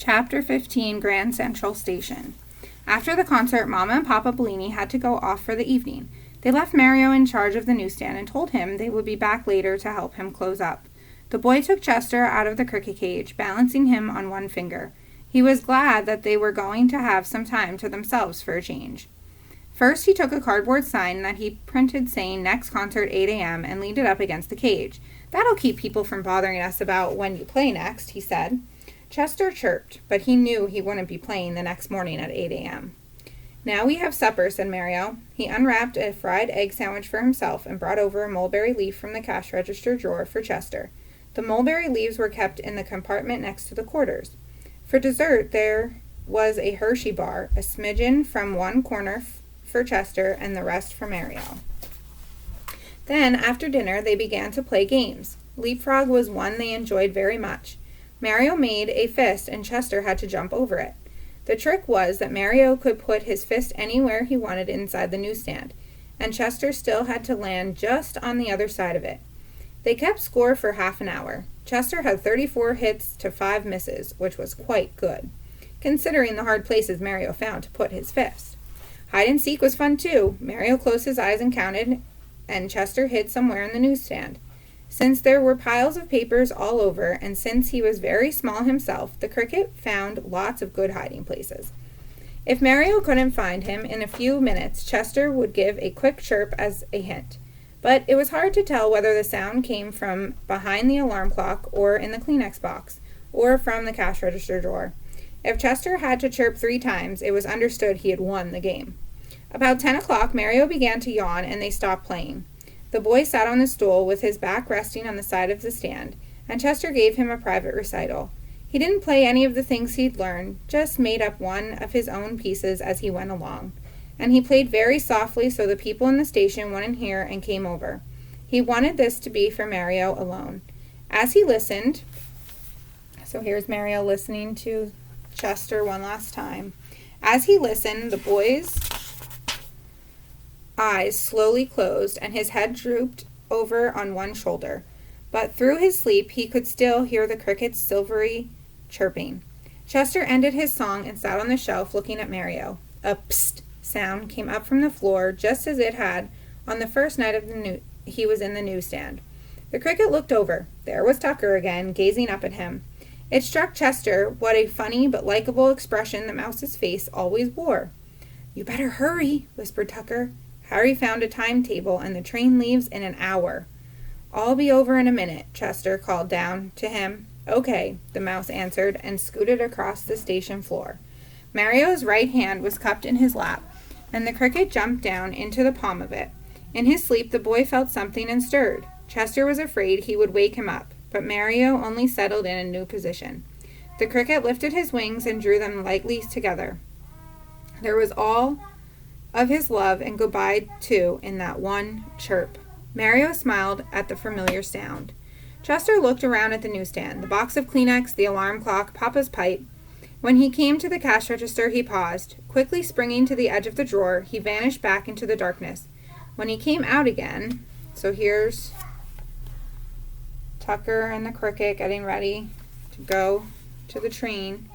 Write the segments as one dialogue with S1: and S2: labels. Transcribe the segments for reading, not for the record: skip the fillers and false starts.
S1: Chapter 15, Grand Central Station. After the concert, Mama and Papa Bellini had to go off for the evening. They left Mario in charge of the newsstand and told him they would be back later to help him close up. The boy took Chester out of the cricket cage, balancing him on one finger. He was glad that they were going to have some time to themselves for a change. First, he took a cardboard sign that he printed saying next concert 8 a.m. and leaned it up against the cage. "That'll keep people from bothering us about when you play next," he said. Chester chirped, but he knew he wouldn't be playing the next morning at 8 a.m. "Now we have supper," said Mario. He unwrapped a fried egg sandwich for himself and brought over a mulberry leaf from the cash register drawer for Chester. The mulberry leaves were kept in the compartment next to the quarters. For dessert, there was a Hershey bar, a smidgen from one corner for Chester and the rest for Mario. Then, after dinner, they began to play games. Leapfrog was one they enjoyed very much. Mario made a fist and Chester had to jump over it. The trick was that Mario could put his fist anywhere he wanted inside the newsstand, and Chester still had to land just on the other side of it. They kept score for half an hour. Chester had 34 hits to 5 misses, which was quite good, considering the hard places Mario found to put his fist. Hide and seek was fun too. Mario closed his eyes and counted, and Chester hid somewhere in the newsstand. Since there were piles of papers all over, and since he was very small himself, the cricket found lots of good hiding places. If Mario couldn't find him in a few minutes, Chester would give a quick chirp as a hint. But it was hard to tell whether the sound came from behind the alarm clock, or in the Kleenex box, or from the cash register drawer. If Chester had to chirp 3 times, it was understood he had won the game. About 10 o'clock, Mario began to yawn, and they stopped playing. The boy sat on the stool with his back resting on the side of the stand, and Chester gave him a private recital. He didn't play any of the things he'd learned, just made up one of his own pieces as he went along. And he played very softly so the people in the station wouldn't hear and came over. He wanted this to be for Mario alone. As he listened, so here's Mario listening to Chester one last time. As he listened, the boy's eyes slowly closed and his head drooped over on one shoulder. But through his sleep, he could still hear the cricket's silvery chirping. Chester ended his song and sat on the shelf looking at Mario. A psst sound came up from the floor just as it had on the first night of he was in the newsstand. The cricket looked over. There was Tucker again, gazing up at him. It struck Chester what a funny but likable expression the mouse's face always wore. "You better hurry," whispered Tucker. Harry found a timetable, and the train leaves in an hour. "I'll be over in a minute," Chester called down to him. "Okay," the mouse answered, and scooted across the station floor. Mario's right hand was cupped in his lap, and the cricket jumped down into the palm of it. In his sleep, the boy felt something and stirred. Chester was afraid he would wake him up, but Mario only settled in a new position. The cricket lifted his wings and drew them lightly together. There was all of his love and goodbye, too, in that one chirp. Mario smiled at the familiar sound. Chester looked around at the newsstand, the box of Kleenex, the alarm clock, Papa's pipe. When he came to the cash register, he paused. Quickly springing to the edge of the drawer, he vanished back into the darkness. When he came out again, so here's Tucker and the cricket getting ready to go to the train.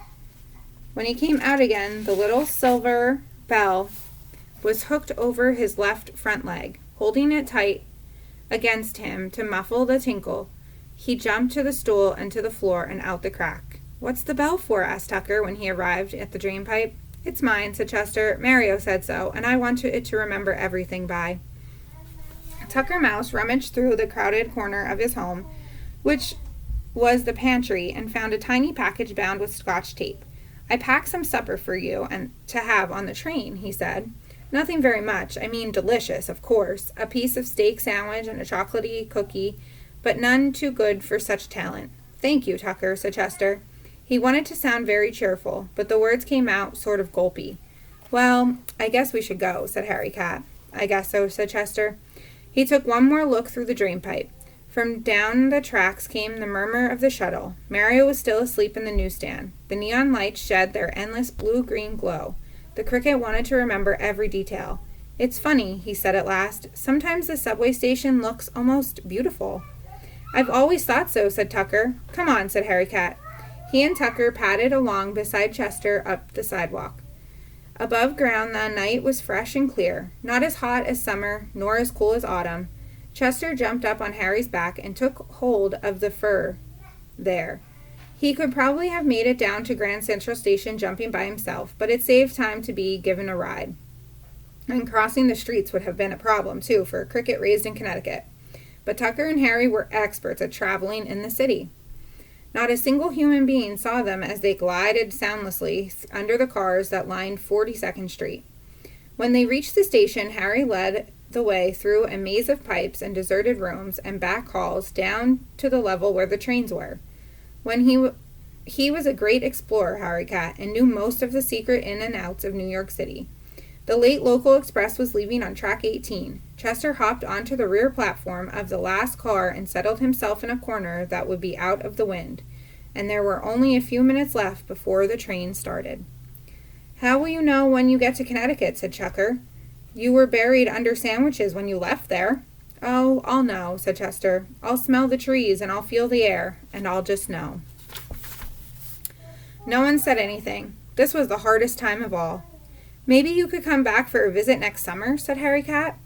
S1: When he came out again, the little silver bell was hooked over his left front leg. Holding it tight against him to muffle the tinkle, he jumped to the stool and to the floor and out the crack. "What's the bell for?" asked Tucker when he arrived at the drain pipe. "It's mine," said Chester. "Mario said so, and I want it to remember everything by." Tucker Mouse rummaged through the crowded corner of his home, which was the pantry, and found a tiny package bound with Scotch tape. "I packed some supper for you and to have on the train," he said. "Nothing very much. I mean delicious, of course. A piece of steak sandwich and a chocolatey cookie, but none too good for such talent." "Thank you, Tucker," said Chester. He wanted to sound very cheerful, but the words came out sort of gulpy. "Well, I guess we should go," said Harry Cat. "I guess so," said Chester. He took one more look through the drain pipe. From down the tracks came the murmur of the shuttle. Mario was still asleep in the newsstand. The neon lights shed their endless blue-green glow. The cricket wanted to remember every detail. "It's funny," he said at last. "Sometimes the subway station looks almost beautiful." "I've always thought so," said Tucker. "Come on," said Harry Cat. He and Tucker padded along beside Chester up the sidewalk. Above ground, the night was fresh and clear, not as hot as summer, nor as cool as autumn. Chester jumped up on Harry's back and took hold of the fur there. He could probably have made it down to Grand Central Station jumping by himself, but it saved time to be given a ride. And crossing the streets would have been a problem, too, for a cricket raised in Connecticut. But Tucker and Harry were experts at traveling in the city. Not a single human being saw them as they glided soundlessly under the cars that lined 42nd Street. When they reached the station, Harry led the way through a maze of pipes and deserted rooms and back halls down to the level where the trains were. When he was a great explorer, Harry Cat, and knew most of the secret in and outs of New York City. The late local express was leaving on track 18. Chester hopped onto the rear platform of the last car and settled himself in a corner that would be out of the wind, and there were only a few minutes left before the train started. "How will you know when you get to Connecticut?" said Tucker. "You were buried under sandwiches when you left there." "Oh, I'll know," said Chester. "I'll smell the trees and I'll feel the air, and I'll just know." No one said anything. This was the hardest time of all. "Maybe you could come back for a visit next summer," said Harry Cat.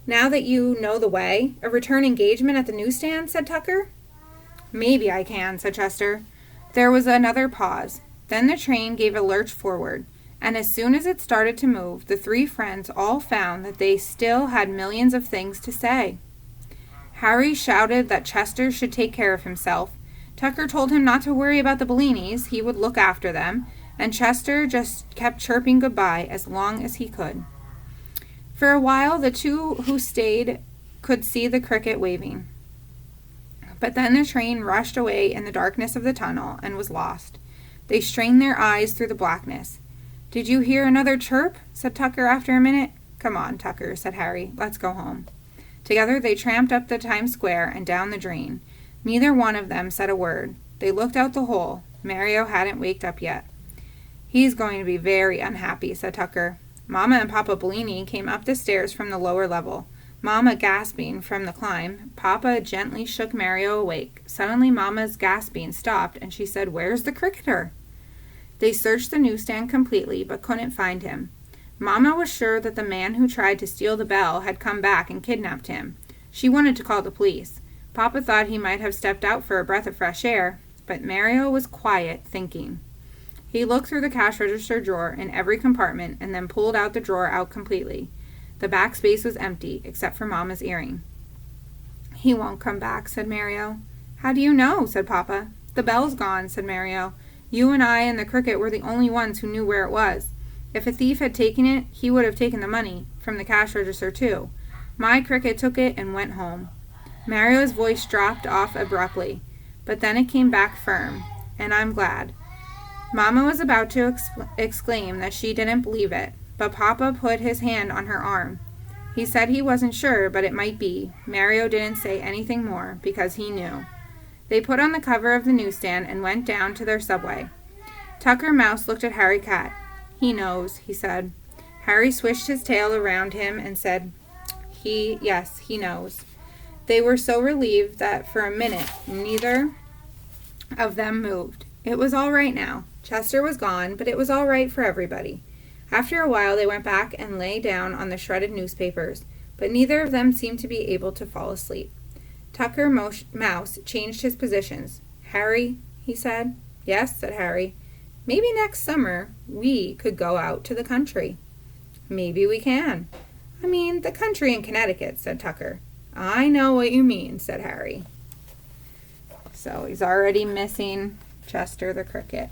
S1: "Now that you know the way, a return engagement at the newsstand," said Tucker. "Maybe I can," said Chester. There was another pause. Then the train gave a lurch forward, and as soon as it started to move, the three friends all found that they still had millions of things to say. Harry shouted that Chester should take care of himself. Tucker told him not to worry about the Bellinis, he would look after them, and Chester just kept chirping goodbye as long as he could. For a while, the two who stayed could see the cricket waving. But then the train rushed away in the darkness of the tunnel and was lost. They strained their eyes through the blackness. "Did you hear another chirp?" said Tucker after a minute. "Come on, Tucker," said Harry. "Let's go home." Together they tramped up the Times Square and down the drain. Neither one of them said a word. They looked out the hole. Mario hadn't waked up yet. "He's going to be very unhappy," said Tucker. Mama and Papa Bellini came up the stairs from the lower level. Mama gasping from the climb, Papa gently shook Mario awake. Suddenly Mama's gasping stopped, and she said, "Where's the cricketer?" They searched the newsstand completely, but couldn't find him. Mama was sure that the man who tried to steal the bell had come back and kidnapped him. She wanted to call the police. Papa thought he might have stepped out for a breath of fresh air, but Mario was quiet, thinking. He looked through the cash register drawer in every compartment and then pulled out the drawer out completely. The back space was empty, except for Mama's earring. "He won't come back," said Mario. "How do you know?" said Papa. "The bell's gone," said Mario. "You and I and the cricket were the only ones who knew where it was. If a thief had taken it, he would have taken the money from the cash register too. My cricket took it and went home." Mario's voice dropped off abruptly, but then it came back firm, "and I'm glad." Mama was about to exclaim that she didn't believe it, but Papa put his hand on her arm. He said he wasn't sure, but it might be. Mario didn't say anything more, because he knew. They put on the cover of the newsstand and went down to their subway. Tucker Mouse looked at Harry Cat. "He knows," he said. Harry swished his tail around him and said, Yes, he knows." They were so relieved that for a minute neither of them moved. It was all right now. Chester was gone, but it was all right for everybody. After a while they went back and lay down on the shredded newspapers, but neither of them seemed to be able to fall asleep. Tucker Mouse changed his positions. "Harry," he said. "Yes," said Harry. "Maybe next summer we could go out to the country." "Maybe we can." "I mean, the country in Connecticut," said Tucker. "I know what you mean," said Harry. So he's already missing Chester the cricket.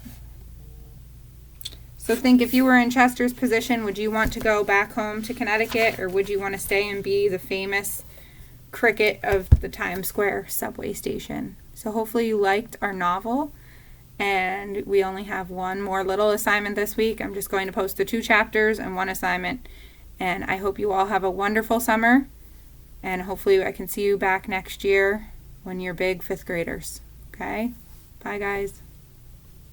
S1: So think, if you were in Chester's position, would you want to go back home to Connecticut, or would you want to stay and be the famous cricket of the Times Square subway station? So hopefully you liked our novel, and we only have one more little assignment this week. I'm just going to post the 2 chapters and 1 assignment, and I hope you all have a wonderful summer, and hopefully I can see you back next year when you're big 5th graders. Okay? Bye, guys.